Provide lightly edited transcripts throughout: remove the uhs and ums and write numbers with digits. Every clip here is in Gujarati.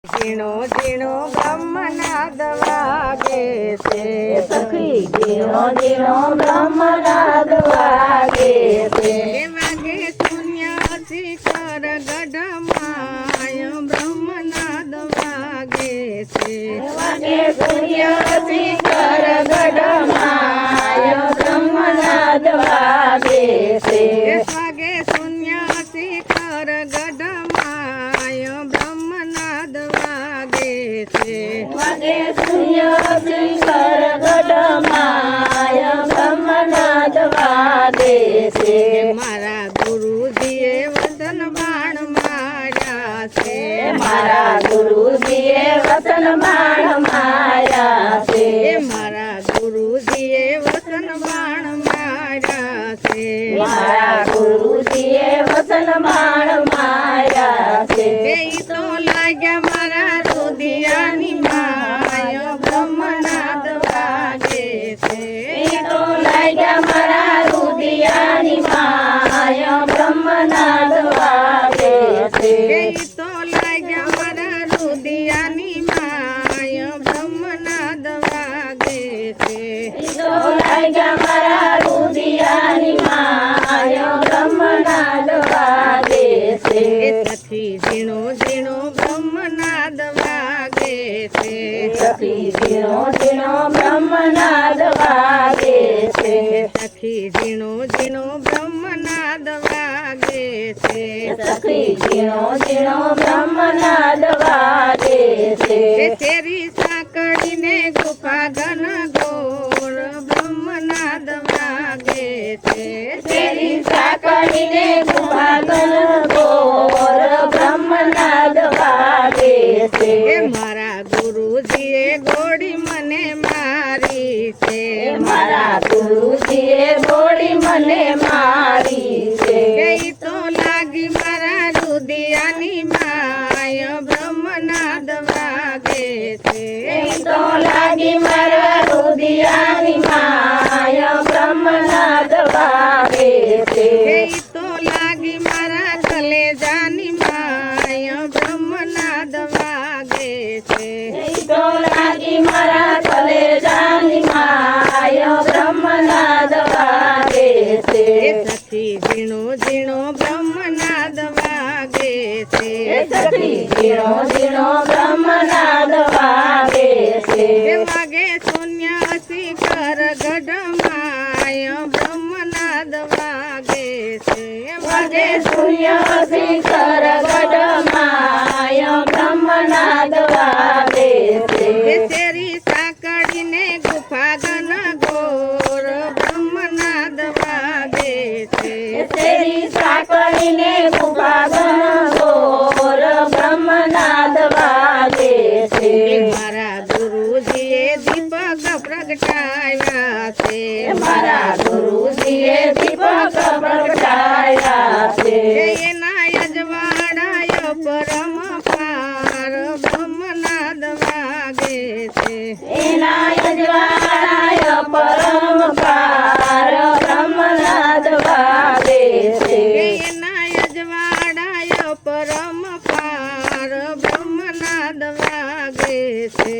ઝીણો ઝીણો બ્રહ્મનાદ વાગે છે, સખી ઝીણો ઝીણો બ્રહ્મનાદ વાગે છે. વાગે શૂન્ય શિખર ગઢમાય બ્રહ્મનાદ વાગે છે, વાગે સૂર્ય શિખર ગઢમાય બ્રહ્મનાદ વાગે છે. વાગે શૂન્ય શિખર ગઢમાય બ્રહ્મનાદ વાગે છે, વાગે સૂર્ય શિખર ગઢમાય બ્રહ્મનાદ વાગે છે. મારા ગુરુજીએ વતન બાણ માર્યા છે, મારા ગુરુજીએ વતન બાણ માર્યા છે. મારા ગુરુજીએ વતન બાણ માર્યા છે, મારા ગુરુજીએ વતન બાણ માર્યા છે. ઈ તો લાગ્યા મારા રુદિયાની માય બ્રહ્મનાદ વાગે છે, ઈ તો લાગ્યા મારા રુદિયાની માય બ્રહ્મનાદ વાગે છે. ઈ તો લાગ્યા મારા રુદિયાની માય બ્રહ્મનાદ વાગે છે, ઈ તો લાગ્યા મારા રુદિયાની માય બ્રહ્મનાદ વાગે છે. સખી ઝીણો ઝીણો બ્રહ્મનાદ વાગે છે, સખી ઝીણો ઝીણો બ્રહ્મનાદ વાગે છે. સખી ઝીણો ઝીણો બ્રહ્મનાદ વાગે છે, સખી ઝીણો ઝીણો બ્રહ્મનાદ વાગે છે. તેરી સાંકળીને ગુફા ઘન ઘોર બ્રહ્મનાદ વાગે છે, તેરી સાંકળીને ગુહાગન ઘોર બ્રહ્મનાદ વાગે છે. મારા ગુરુજીએ ગોળી મને મારી છે, મારા ગુરુજીએ ગોળી મને મારી છે. ઈ તો લાગી મારા રુદિયાની માય બ્રહ્મનાદ વાગે છે, ઈ તો લાગી મારા રુદિયાની માય બ્રહ્મનાદ વાગે છે. ઈ તો લાગી મારા કલેજાની માય બ્રહ્મનાદ વાગે છે, ઈ તો લાગી મારા કલેજાની માય બ્રહ્મનાદ વાગે છે. સખી ઝીણો ઝીણો બ્રહ્મનાદ વાગે છે, સખી ઝીણો ઝીણો બ્રહ્મનાદ વાગે છે. વાગે શૂન્ય શિખર ગઢમાય બ્રહ્મનાદ વાગે છે, વાગે સૂર્ય શિખર ગઢમાય બ્રહ્મનાદ વાગે છે. તેરી સાંકળીને ગુફા ઘન ઘોર બ્રહ્મનાદ વાગે છે, તેરી સાંકળીને ગુફાગન ઘોર બ્રહ્મનાદ વાગે છે. મારા ગુરુજીએ દીપક પ્રગટાવ્યા છે, મારા ગુરુજીએ દીપક પ્રગટાયા છે. એના યજવાડાય પરમ પાર બ્રહ્મનાદ વાગે છે, એના યજવાડાય પરમ પાર બ્રહ્મનાદ વાગે છે. એના યજવાડાય પરમ પાર બ્રહ્મનાદ વાગે છે,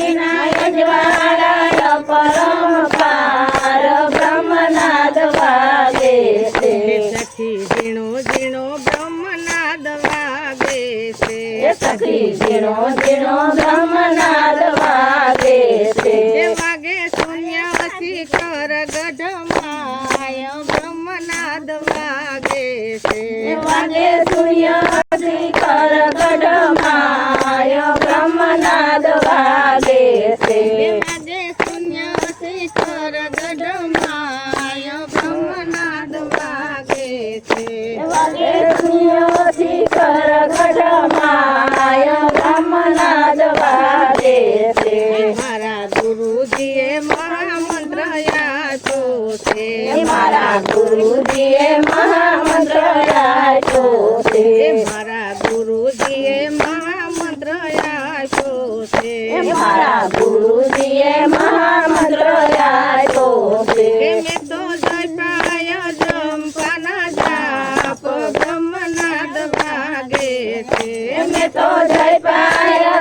એના યજવાડાય પરમ પાર બ્રહ્મનાદ વાગે છે. સખી ઝીણો ઝીણો બ્રહ્મનાદ વાગે છે, સખી ઝીણો ઝીણો બ્રહ્મનાદ વાગે છે. વાગે શૂન્ય શિખર ગઢમાય બ્રહ્મનાદ વાગે છે, વાગે સૂર્ય શિખર ગઢમાય બ્રહ્મનાદ વાગે છે. વાગે શૂન્ય શિખર ગઢમાય બ્રહ્મનાદ વાગે છે, વાગે સૂર્ય શિખર ગઢમાય બ્રહ્મનાદ વાગે છે. મારા ગુરુજીએ મહામંત્ર આપ્યો છે, મારા ગુરુજીએ મહામંત્ર આપ્યો છે. મારા ગુરુજીએ મહામંત્ર આપ્યો છે, મારા ગુરુજીએ મહામંત્ર આપ્યો છે. મેં તો જપાય જંપાના જાપ બ્રહ્મનાદ વાગે છે, મેં તો જય પાયા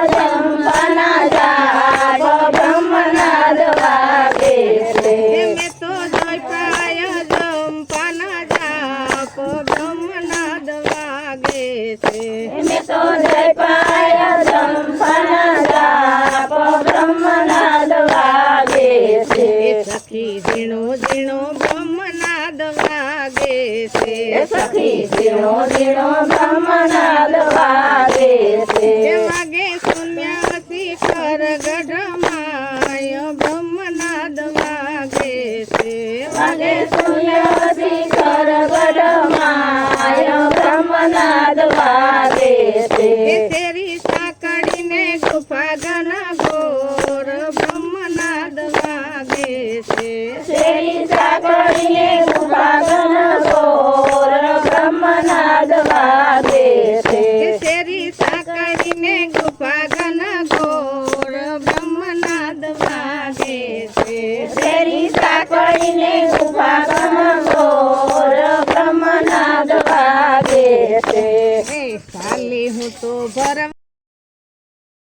ઝીણો ઝીણો બ્રહ્મનાદ વાગે છે એ વાગે શૂન્ય શિખર ગઢમાય બ્રહ્મનાદ વાગે છે વાગે શૂન્ય શિખર ગઢમાય બ્રહ્મનાદ વાગે છે એ શેરી સાંકળીને ગુફા ઘન ઘોર બ્રહ્મનાદ વાગે છે શેરી સાંકળીને ગુફા ઘન ઘોર બ્રહ્મનાદ વાગે છે એ શેરી સાંકળીને ગુફા ઘન ઘોર બ્રહ્મનાદ વાગે છે શેરી સાંકળીને ગુફા ઘન ઘોર બ્રહ્મનાદ વાગે છે એ સાલી હું તો ભરવા